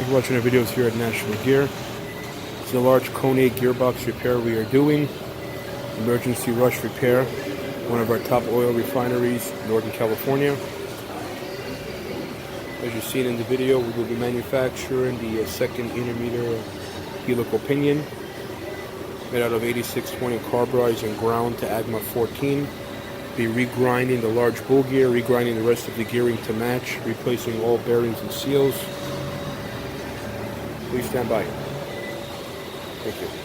You're watching our videos here at National Gear. It's a large Kone gearbox repair we are doing. Emergency rush repair. One of our top oil refineries, Northern California. As you've seen in the video, we will be manufacturing the second intermediate helical pinion made out of 8620 carburized and ground to AGMA 14. Be regrinding the large bull gear, regrinding the rest of the gearing to match, replacing all bearings and seals. Please stand by. Thank you.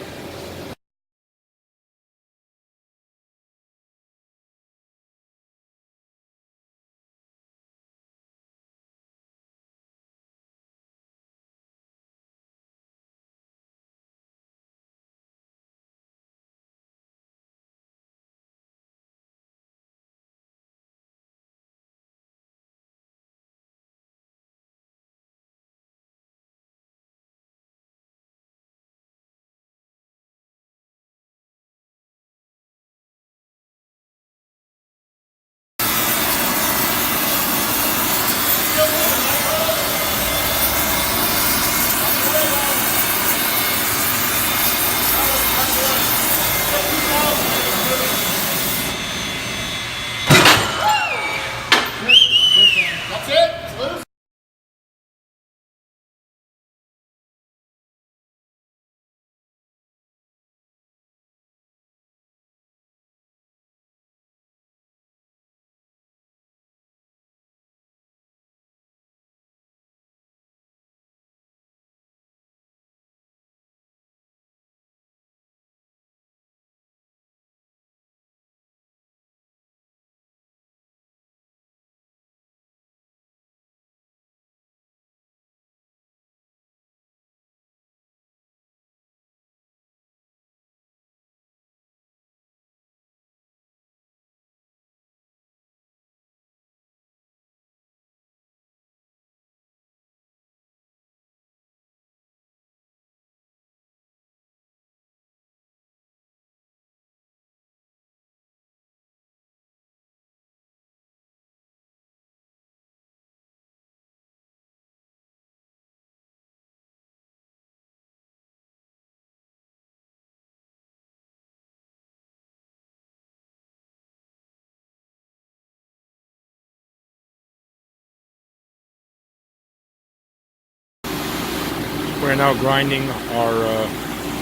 We're now grinding our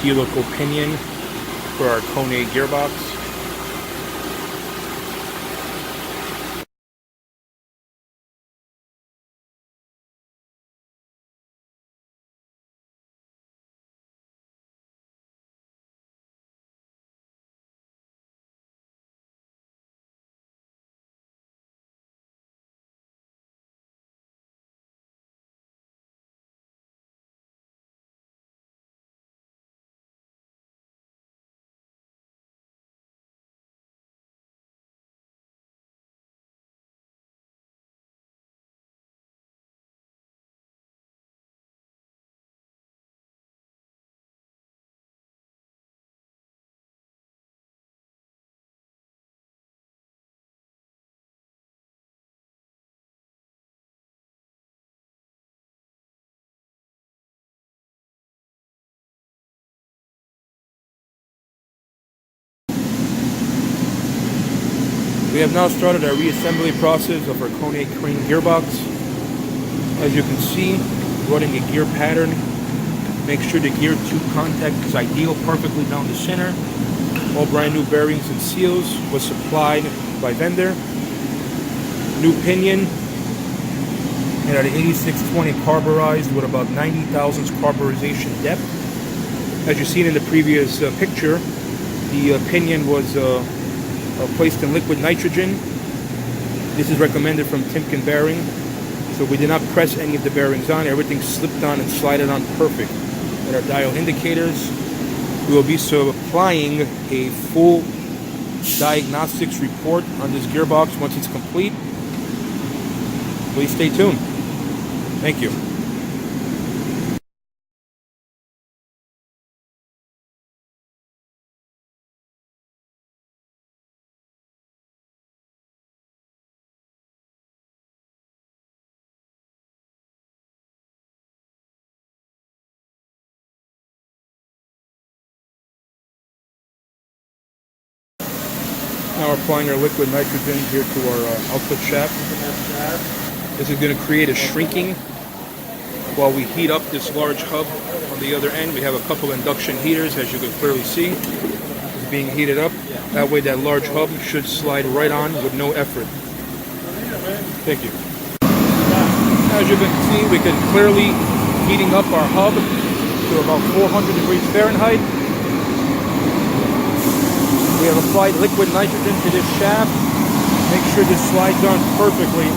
helical pinion for our Kone gearbox. We have now started our reassembly process of our Kone crane gearbox. As you can see, running a gear pattern. Make sure the gear tube contact is ideal, perfectly down the center. All brand new bearings and seals was supplied by vendor. New pinion and at 8620 carburized with about 90 thousandths carburization depth. As you've seen in the previous picture, the pinion was placed in liquid nitrogen. This is recommended from Timken Bearing. So we did not press any of the bearings on. Everything slipped on and slided on perfect. With our dial indicators, we will be supplying a full diagnostics report on this gearbox once it's complete. Please stay tuned. Thank you. Now we're applying our liquid nitrogen here to our output shaft. This is going to create a shrinking while we heat up this large hub. On the other end, we have a couple induction heaters, as you can clearly see. It's being heated up. That way that large hub should slide right on with no effort. Thank you. As you can see, we can clearly heating up our hub to about 400 degrees Fahrenheit. We have applied liquid nitrogen to this shaft. Make sure this slides on perfectly